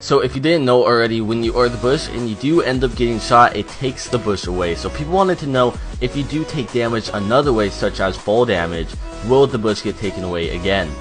So if you didn't know already, when you are the bush and you do end up getting shot, it takes the bush away. So people wanted to know, if you do take damage another way, such as fall damage, will the bush get taken away again?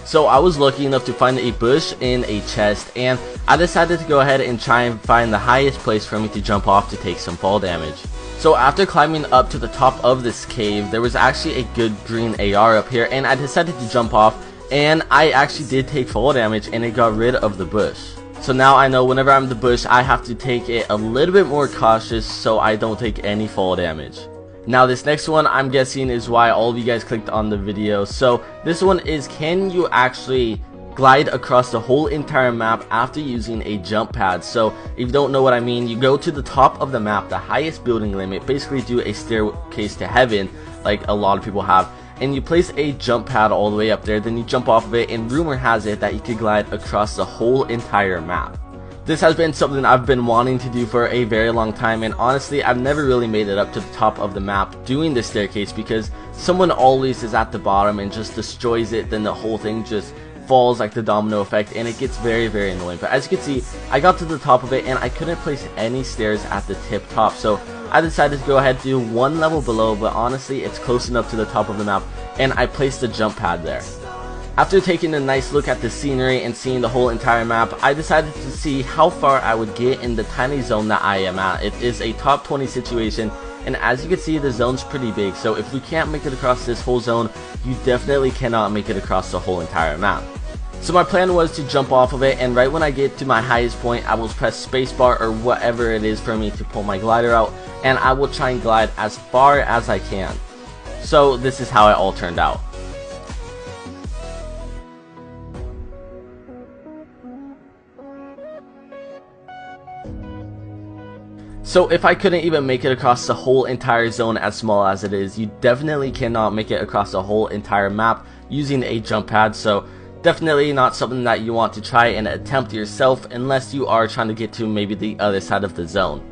So I was lucky enough to find a bush in a chest, and I decided to go ahead and try and find the highest place for me to jump off to take some fall damage. So after climbing up to the top of this cave, there was actually a good green AR up here, and I decided to jump off, and I actually did take fall damage, and it got rid of the bush. So now I know whenever I'm the bush, I have to take it a little bit more cautious so I don't take any fall damage. Now this next one, I'm guessing, is why all of you guys clicked on the video. So this one is, can you actually glide across the whole entire map after using a jump pad? So if you don't know what I mean, you go to the top of the map, the highest building limit, basically do a staircase to heaven like a lot of people have, and you place a jump pad all the way up there, then you jump off of it, and rumor has it that you could glide across the whole entire map. This has been something I've been wanting to do for a very long time, and honestly I've never really made it up to the top of the map doing this staircase, because someone always is at the bottom and just destroys it, then the whole thing just falls like the domino effect, and it gets very annoying. But as you can see, I got to the top of it and I couldn't place any stairs at the tip top, so I decided to go ahead and do one level below, but honestly it's close enough to the top of the map, and I placed a jump pad there. After taking a nice look at the scenery and seeing the whole entire map, I decided to see how far I would get in the tiny zone that I am at. It is a top 20 situation, and as you can see, the zone's pretty big, so if we can't make it across this whole zone, you definitely cannot make it across the whole entire map. So my plan was to jump off of it, and right when I get to my highest point, I will press spacebar or whatever it is for me to pull my glider out, and I will try and glide as far as I can. So this is how it all turned out. So if I couldn't even make it across the whole entire zone, as small as it is, you definitely cannot make it across the whole entire map using a jump pad. So definitely not something that you want to try and attempt yourself, unless you are trying to get to maybe the other side of the zone.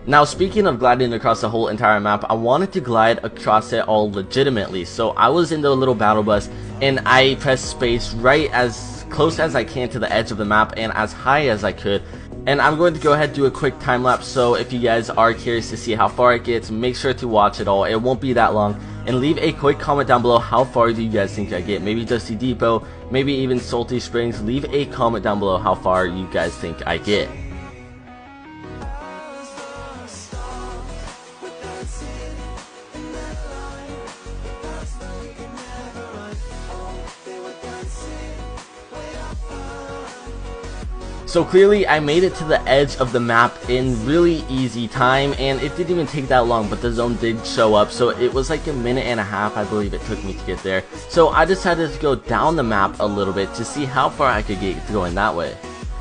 Now speaking of gliding across the whole entire map, I wanted to glide across it all legitimately. So I was in the little battle bus, and I pressed space right as close as I can to the edge of the map and as high as I could. And I'm going to go ahead and do a quick time lapse, so if you guys are curious to see how far it gets, make sure to watch it all. It won't be that long, and leave a quick comment down below how far do you guys think I get. Maybe Dusty Depot, maybe even Salty Springs. Leave a comment down below how far you guys think I get. So clearly I made it to the edge of the map in really easy time, and it didn't even take that long, but the zone did show up, so it was like a minute and a half I believe it took me to get there. So I decided to go down the map a little bit to see how far I could get going that way.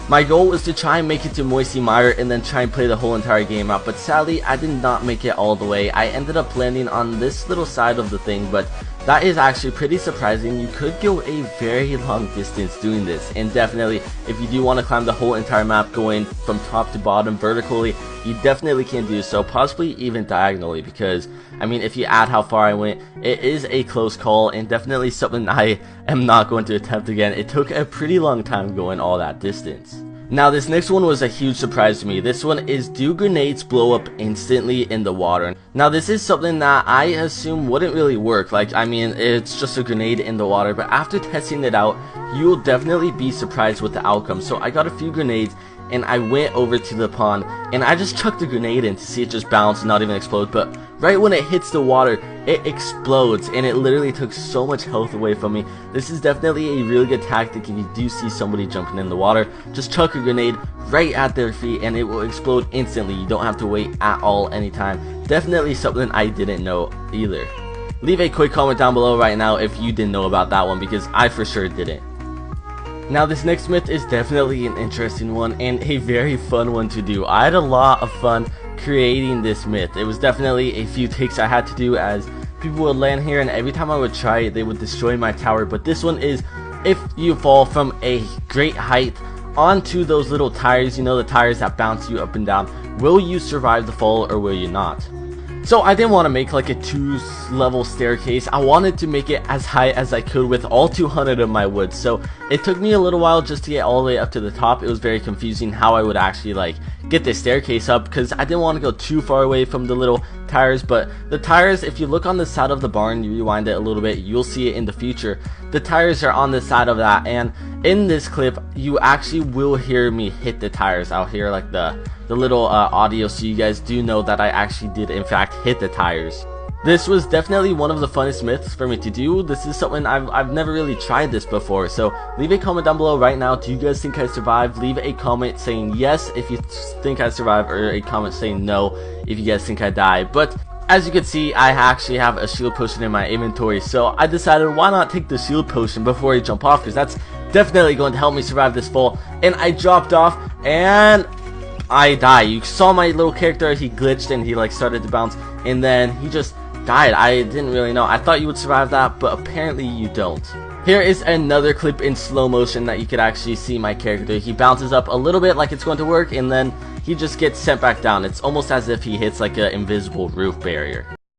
My goal was to try and make it to Moisty Mire and then try and play the whole entire game out, but sadly I did not make it all the way. I ended up landing on this little side of the thing, but that is actually pretty surprising. You could go a very long distance doing this, and definitely if you do want to climb the whole entire map going from top to bottom vertically, you definitely can do so, possibly even diagonally, because I mean, if you add how far I went, it is a close call and definitely something I am not going to attempt again. It took a pretty long time going all that distance. Now this next one was a huge surprise to me. This one is, do grenades blow up instantly in the water? Now this is something that I assume wouldn't really work. Like, I mean, it's just a grenade in the water, but after testing it out, you will definitely be surprised with the outcome. So I got a few grenades, and I went over to the pond, and I just chucked the grenade in to see it just bounce and not even explode, but right when it hits the water, it explodes, and it literally took so much health away from me. This is definitely a really good tactic if you do see somebody jumping in the water. Just chuck a grenade right at their feet and it will explode instantly. You don't have to wait at all anytime. Definitely something I didn't know either. Leave a quick comment down below right now if you didn't know about that one, because I for sure didn't. Now this next myth is definitely an interesting one and a very fun one to do. I had a lot of fun creating this myth. It was definitely a few takes I had to do, as people would land here and every time I would try it they would destroy my tower. But this one is, if you fall from a great height onto those little tires, you know, the tires that bounce you up and down, will you survive the fall or will you not? So I didn't want to make like a 2-level staircase. I wanted to make it as high as I could with all 200 of my wood. So it took me a little while just to get all the way up to the top. It was very confusing how I would actually like get this staircase up, because I didn't want to go too far away from the little tires. But the tires, if you look on the side of the barn, you rewind it a little bit, you'll see it in the future. The tires are on the side of that, and in this clip you actually will hear me hit the tires. I'll hear like the little audio, so you guys do know that I actually did in fact hit the tires. This was definitely one of the funnest myths for me to do. This is something I've never really tried this before. So leave a comment down below right now. Do you guys think I survived? Leave a comment saying yes if you think I survived, or a comment saying no if you guys think I died. But as you can see, I actually have a shield potion in my inventory, so I decided why not take the shield potion before I jump off, because that's definitely going to help me survive this fall. And I dropped off and I died. You saw my little character, he glitched and he like started to bounce, and then he just died. I didn't really know. I thought you would survive that, but apparently you don't. Here is another clip in slow motion that you could actually see my character. He bounces up a little bit like it's going to work, and then he just gets sent back down. It's almost as if he hits like an invisible roof barrier.